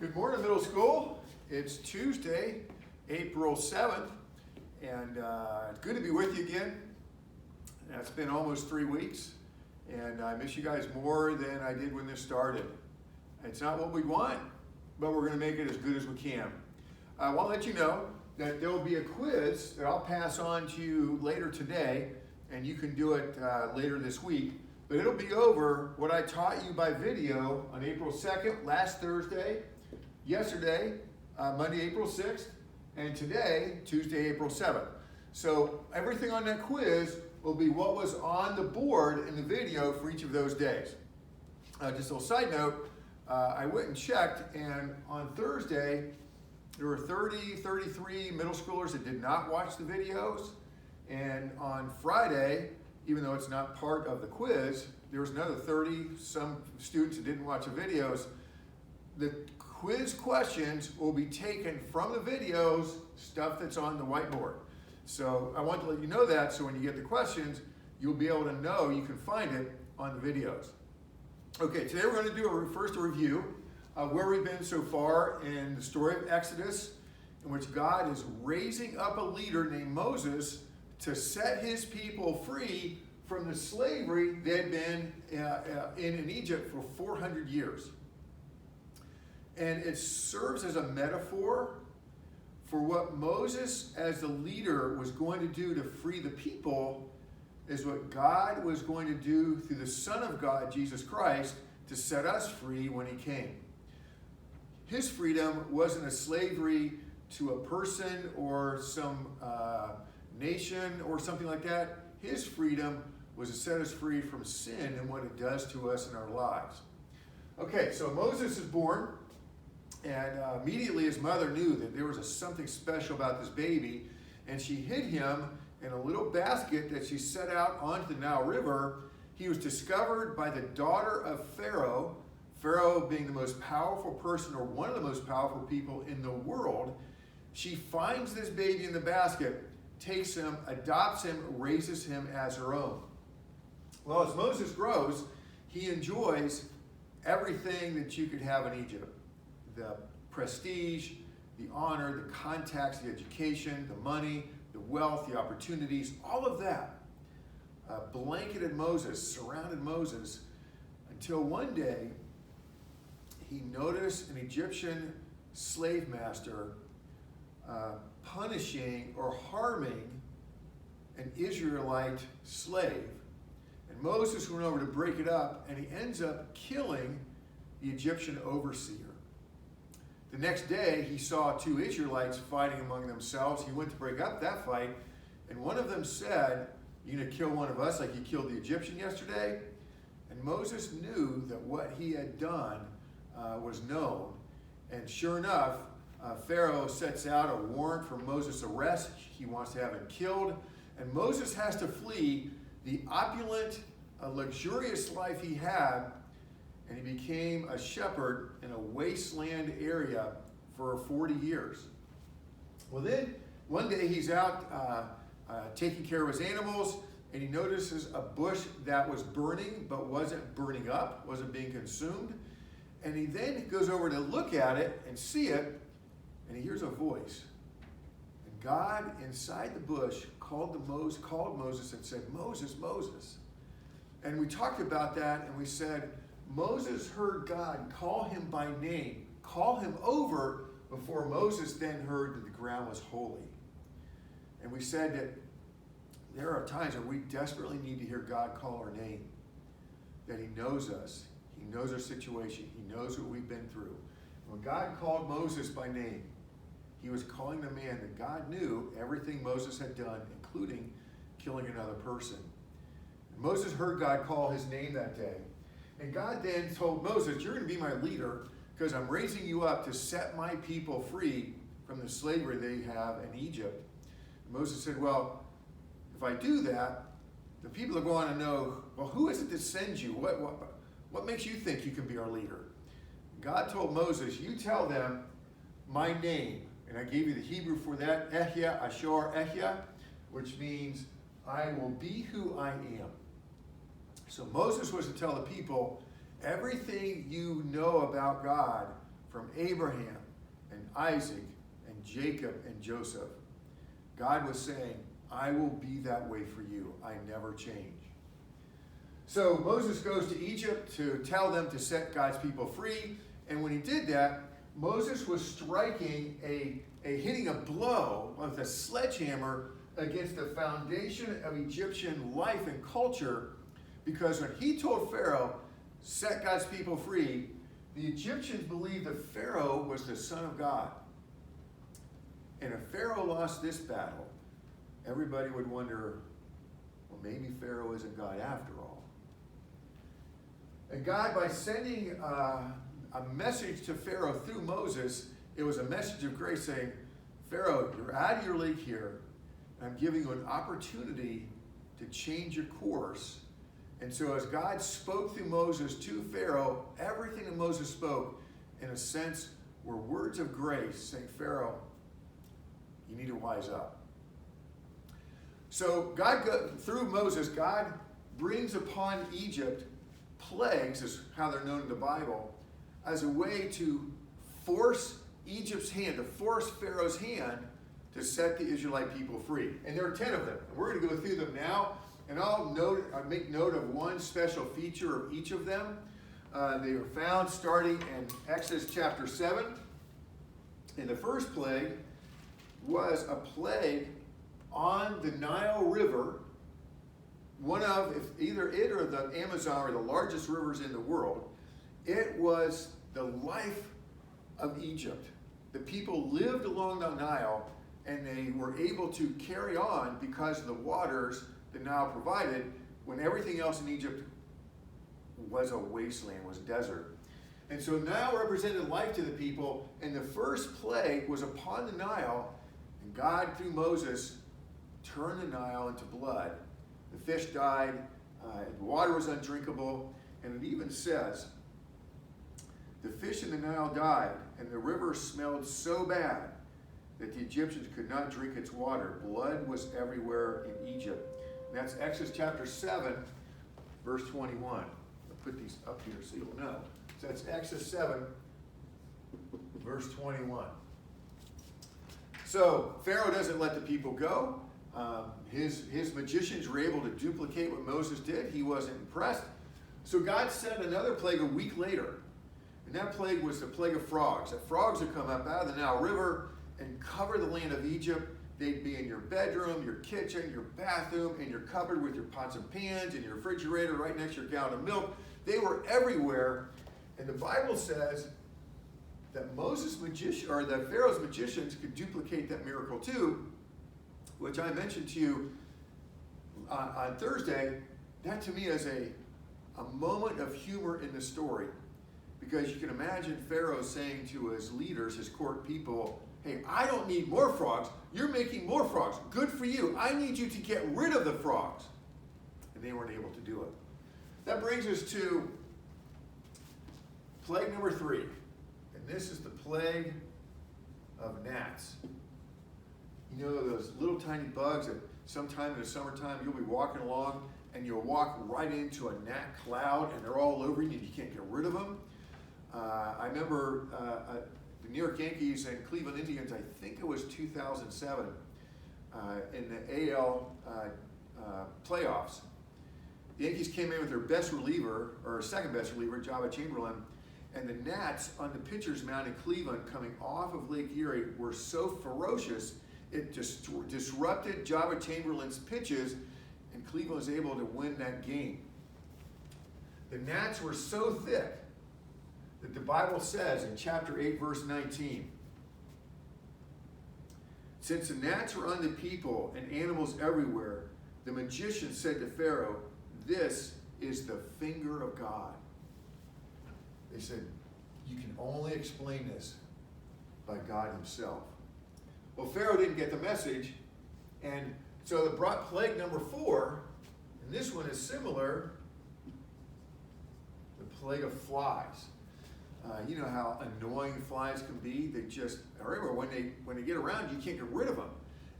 Good morning, middle school. It's Tuesday, April 7th, and it's good to be with you again. It's been almost 3 weeks, and I miss you guys more than I did when this started. It's not what we want, but we're going to make it as good as we can. I want to let you know that there will be a quiz that I'll pass on to you later today, and you can do it later this week. But it'll be over what I taught you by video on April 2nd, last Thursday, yesterday, Monday, April 6th, and today, Tuesday, April 7th. So everything on that quiz will be what was on the board in the video for each of those days. Just a little side note, I went and checked, and on Thursday, there were 33 middle schoolers that did not watch the videos, and on Friday, even though it's not part of the quiz, there was another 30-some students that didn't watch the videos. The quiz questions will be taken from the videos, stuff that's on the whiteboard. So I want to let you know that, so when you get the questions, you'll be able to know you can find it on the videos. Okay, today we're going to do first a review of where we've been so far in the story of Exodus, in which God is raising up a leader named Moses to set his people free from the slavery they had been in Egypt for 400 years. And it serves as a metaphor for what Moses, as the leader, was going to do to free the people, is what God was going to do through the Son of God, Jesus Christ, to set us free when he came. His freedom wasn't a slavery to a person or some nation or something like that. His freedom was to set us free from sin and what it does to us in our lives. Okay, so Moses is born, and immediately his mother knew that there was something special about this baby, and she hid him in a little basket that she set out onto the Nile River. He was discovered by the daughter of Pharaoh, Pharaoh being the most powerful person or one of the most powerful people in the world. She finds this baby in the basket, takes him, adopts him, raises him as her own. Well, as Moses grows, he enjoys everything that you could have in Egypt. The prestige, the honor, the contacts, the education, the money, the wealth, the opportunities, all of that blanketed Moses, surrounded Moses, until one day he noticed an Egyptian slave master punishing or harming an Israelite slave. And Moses went over to break it up, and he ends up killing the Egyptian overseer. The next day, he saw two Israelites fighting among themselves. He went to break up that fight, and one of them said, "You're going to kill one of us like you killed the Egyptian yesterday?" And Moses knew that what he had done was known. And sure enough, Pharaoh sets out a warrant for Moses' arrest. He wants to have him killed. And Moses has to flee the opulent, luxurious life he had, and he became a shepherd in a wasteland area for 40 years. Well, then one day he's out taking care of his animals, and he notices a bush that was burning but wasn't burning up, wasn't being consumed. And he then goes over to look at it and see it, and he hears a voice. And God, inside the bush, called Moses and said, "Moses, Moses." And we talked about that, and we said, Moses heard God call him by name, call him over, before Moses then heard that the ground was holy. And we said that there are times when we desperately need to hear God call our name, that he knows us, he knows our situation, he knows what we've been through. When God called Moses by name, he was calling the man that God knew everything Moses had done, including killing another person. And Moses heard God call his name that day. And God then told Moses, "You're going to be my leader because I'm raising you up to set my people free from the slavery they have in Egypt." And Moses said, "Well, if I do that, the people are going to know, well, who is it that sends you? What makes you think you can be our leader?" God told Moses, "You tell them my name." And I gave you the Hebrew for that, Ehya, Ashor, Ehya, which means I will be who I am. So Moses was to tell the people everything you know about God from Abraham and Isaac and Jacob and Joseph. God was saying, I will be that way for you. I never change. So Moses goes to Egypt to tell them to set God's people free. And when he did that, Moses was striking hitting a blow with a sledgehammer against the foundation of Egyptian life and culture, because when he told Pharaoh, set God's people free, the Egyptians believed that Pharaoh was the son of God. And if Pharaoh lost this battle, everybody would wonder, well, maybe Pharaoh isn't God after all. And God, by sending a message to Pharaoh through Moses, it was a message of grace saying, Pharaoh, you're out of your league here. I'm giving you an opportunity to change your course. And so as God spoke through Moses to Pharaoh, everything that Moses spoke, in a sense, were words of grace, saying, Pharaoh, you need to wise up. So through Moses, God brings upon Egypt plagues, is how they're known in the Bible, as a way to force Egypt's hand, to force Pharaoh's hand to set the Israelite people free. And there are 10 of them. We're going to go through them now, and I'll make note of one special feature of each of them. They are found starting in Exodus chapter 7. And the first plague was a plague on the Nile River, one of, if either it or the Amazon are the largest rivers in the world. It was the life of Egypt. The people lived along the Nile, and they were able to carry on because of the waters the Nile provided, when everything else in Egypt was a wasteland, was desert. And so Nile represented life to the people, and the first plague was upon the Nile, and God, through Moses, turned the Nile into blood. The fish died, the water was undrinkable, and it even says, the fish in the Nile died, and the river smelled so bad that the Egyptians could not drink its water. Blood was everywhere in Egypt. And that's Exodus chapter 7, verse 21. I'll put these up here so you'll know. So that's Exodus 7, verse 21. So Pharaoh doesn't let the people go. His magicians were able to duplicate what Moses did. He wasn't impressed. So God sent another plague a week later. And that plague was the plague of frogs. The frogs would come up out of the Nile River and cover the land of Egypt. They'd be in your bedroom, your kitchen, your bathroom, and your cupboard with your pots and pans, and your refrigerator right next to your gallon of milk. They were everywhere. And the Bible says that that Pharaoh's magicians could duplicate that miracle too, which I mentioned to you on Thursday. That to me is a moment of humor in the story, because you can imagine Pharaoh saying to his leaders, his court people, hey, I don't need more frogs. You're making more frogs. Good for you. I need you to get rid of the frogs. And they weren't able to do it. That brings us to plague number 3. And this is the plague of gnats. You know those little tiny bugs that sometime in the summertime you'll be walking along and you'll walk right into a gnat cloud and they're all over you and you can't get rid of them. I remember the New York Yankees and Cleveland Indians, I think it was 2007, in the AL playoffs. The Yankees came in with their best reliever, or second best reliever, Java Chamberlain, and the gnats on the pitcher's mound in Cleveland coming off of Lake Erie were so ferocious, it just disrupted Java Chamberlain's pitches, and Cleveland was able to win that game. The gnats were so thick that the Bible says in chapter 8, verse 19, since the gnats were on the people and animals everywhere, the magician said to Pharaoh, this is the finger of God. They said, you can only explain this by God himself. Well, Pharaoh didn't get the message, and so they brought plague number 4, and this one is similar, the plague of flies. You know how annoying flies can be. They just, remember, when they get around, you can't get rid of them.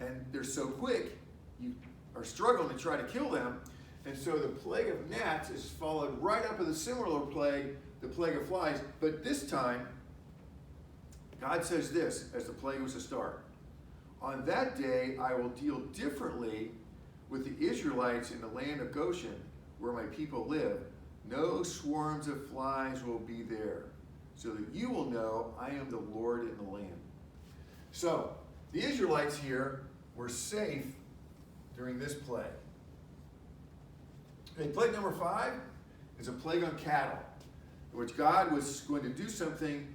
And they're so quick, you are struggling to try to kill them. And so the plague of gnats is followed right up with a similar plague, the plague of flies. But this time, God says this as the plague was to start. On that day, I will deal differently with the Israelites in the land of Goshen, where my people live. No swarms of flies will be there, so that you will know I am the Lord in the land. So, the Israelites here were safe during this plague. Okay, plague number 5 is a plague on cattle, in which God was going to do something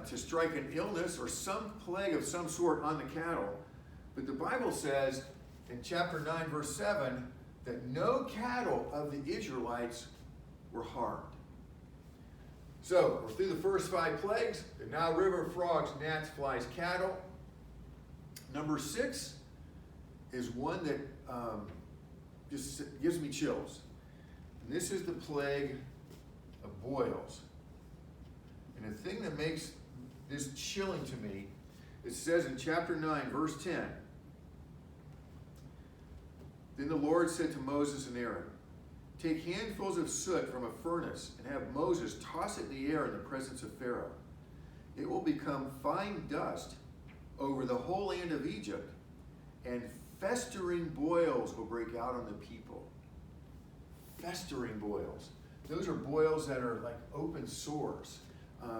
to strike an illness or some plague of some sort on the cattle. But the Bible says in chapter 9, verse 7, that no cattle of the Israelites were harmed. So, we're through the first 5 plagues: the Nile River, frogs, gnats, flies, cattle. Number 6 is one that just gives me chills. And this is the plague of boils. And the thing that makes this chilling to me, it says in chapter 9, verse 10, Then the Lord said to Moses and Aaron, Take handfuls of soot from a furnace and have Moses toss it in the air in the presence of Pharaoh. It will become fine dust over the whole land of Egypt, and festering boils will break out on the people. Festering boils. Those are boils that are like open sores.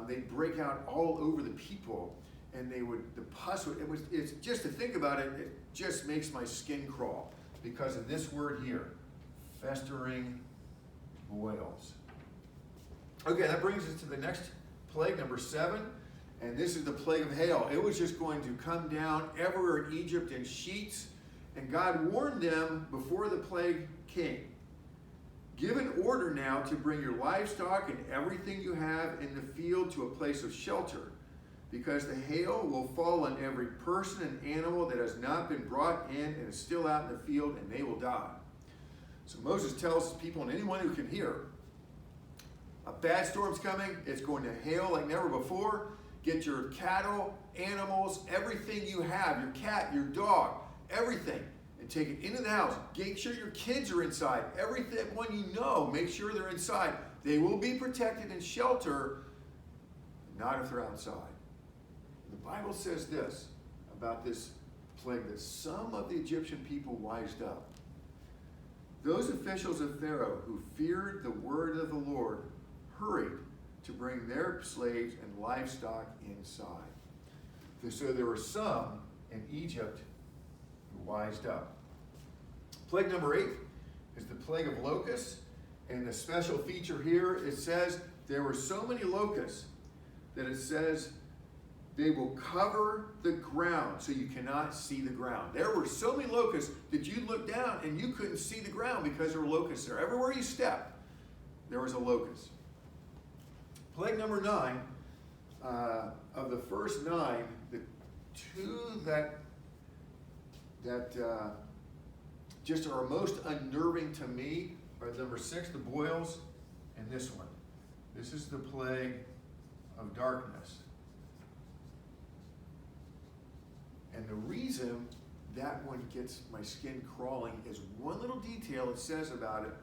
They break out all over the people, and the pus would, it's just to think about it, it just makes my skin crawl because of this word here, festering boils. Okay, that brings us to the next plague, number 7, and this is the plague of hail. It was just going to come down everywhere in Egypt in sheets, and God warned them before the plague came. Give an order now to bring your livestock and everything you have in the field to a place of shelter, because the hail will fall on every person and animal that has not been brought in and is still out in the field, and they will die. So Moses tells people and anyone who can hear, a bad storm's coming. It's going to hail like never before. Get your cattle, animals, everything you have, your cat, your dog, everything, and take it into the house. Make sure your kids are inside. Everyone you know, make sure they're inside. They will be protected in shelter, not if they're outside. The Bible says this about this plague, that some of the Egyptian people wised up. Those officials of Pharaoh who feared the word of the Lord hurried to bring their slaves and livestock inside. So there were some in Egypt who wised up. Plague number 8 is the plague of locusts. And the special feature here, it says there were so many locusts that it says they will cover the ground so you cannot see the ground. There were so many locusts that you looked down and you couldn't see the ground because there were locusts there. Everywhere you stepped, there was a locust. Plague number 9, of the first 9, the 2 that just are most unnerving to me are number 6, the boils, and this one. This is the plague of darkness. And the reason that one gets my skin crawling is one little detail it says about it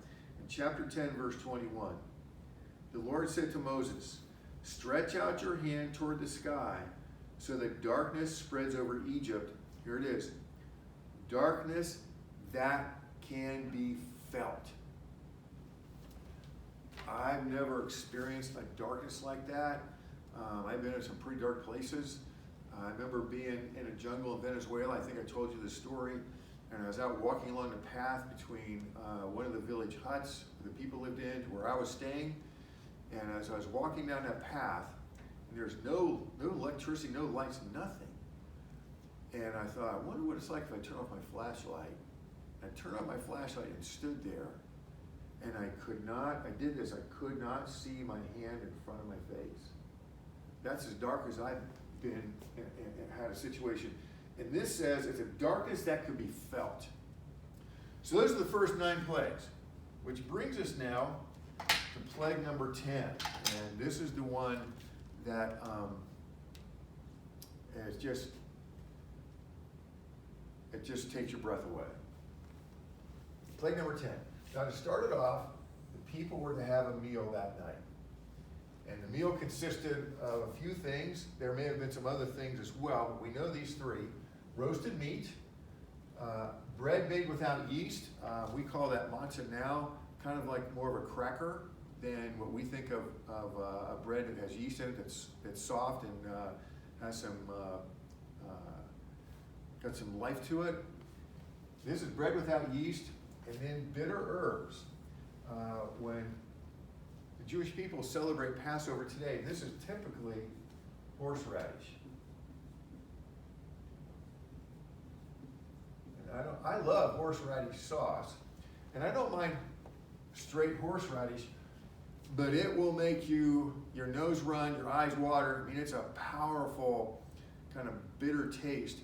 in chapter 10, verse 21. The Lord said to Moses, Stretch out your hand toward the sky so that darkness spreads over Egypt. Here it is. Darkness that can be felt. I've never experienced a darkness like that. I've been in some pretty dark places. I remember being in a jungle in Venezuela. I think I told you this story. And I was out walking along the path between one of the village huts the people lived in to where I was staying. And as I was walking down that path, and there's no electricity, no lights, nothing. And I thought, I wonder what it's like if I turn off my flashlight. I turned off my flashlight and stood there. And I could not see my hand in front of my face. That's as dark as I've been and had a situation. And this says it's a darkness that could be felt. So those are the first 9 plagues, which brings us now to plague number 10. And this is the one that it just takes your breath away. Plague number 10. Now, to start it off, the people were to have a meal that night. And the meal consisted of a few things. There may have been some other things as well, but we know these three. Roasted meat, bread made without yeast. We call that matzah now, kind of like more of a cracker than what we think of a bread that has yeast in it, that's soft and has some got some life to it. This is bread without yeast, and then bitter herbs. When the Jewish people celebrate Passover today, this is typically horseradish. And I love horseradish sauce, and I don't mind straight horseradish, but it will make your nose run, your eyes water. I mean, it's a powerful kind of bitter taste.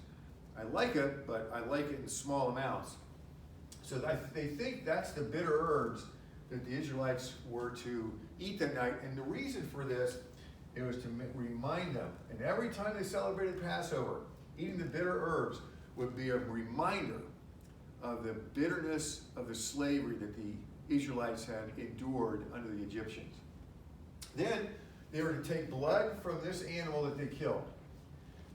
I like it, but I like it in small amounts. So they think that's the bitter herbs that the Israelites were to eat that night. And the reason for this, it was to remind them. And every time they celebrated Passover, eating the bitter herbs would be a reminder of the bitterness of the slavery that the Israelites had endured under the Egyptians. Then they were to take blood from this animal that they killed,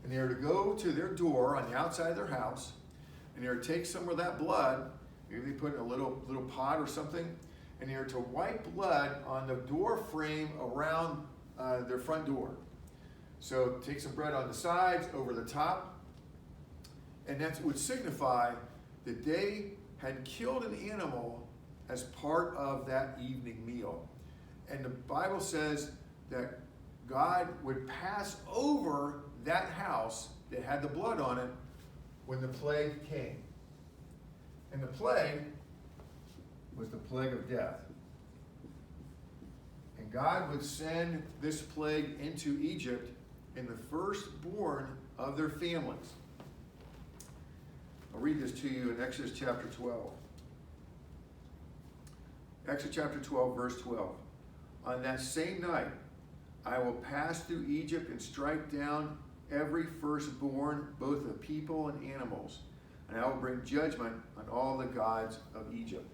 and they were to go to their door on the outside of their house, and they were to take some of that blood, maybe they put it in a little pot or something, and they were to wipe blood on the door frame around their front door. So take some bread on the sides, over the top, and that would signify that they had killed an animal as part of that evening meal. And the Bible says that God would pass over that house that had the blood on it when the plague came. And the plague was the plague of death. And God would send this plague into Egypt in the firstborn of their families. I'll read this to you in Exodus chapter 12. Exodus chapter 12, verse 12. On that same night, I will pass through Egypt and strike down every firstborn, both of people and animals, and I will bring judgment on all the gods of Egypt.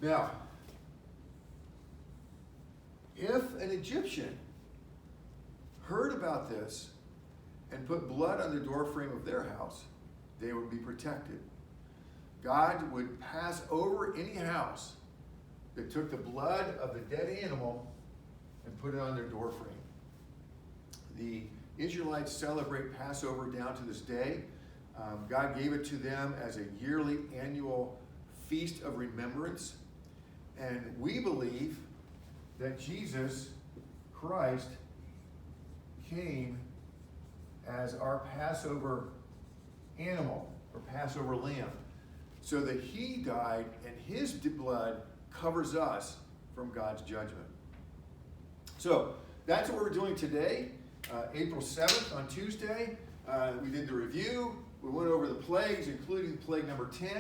Now, if an Egyptian heard about this and put blood on the doorframe of their house, they would be protected. God would pass over any house that took the blood of the dead animal and put it on their doorframe. The Israelites celebrate Passover down to this day. God gave it to them as a yearly annual feast of remembrance. And we believe that Jesus Christ came as our Passover animal or Passover lamb, so that he died and his blood covers us from God's judgment. So that's what we're doing today, April 7th on Tuesday. We did the review. We went over the plagues, including plague number 10.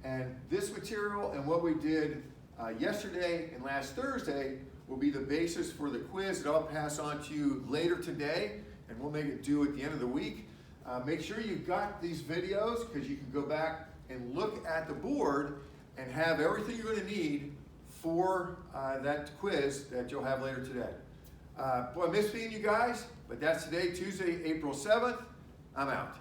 And this material and what we did yesterday and last Thursday will be the basis for the quiz that I'll pass on to you later today, and we'll make it due at the end of the week. Make sure you've got these videos, because you can go back and look at the board and have everything you're going to need for that quiz that you'll have later today. Boy, I miss seeing you guys, but that's today, Tuesday, April 7th. I'm out.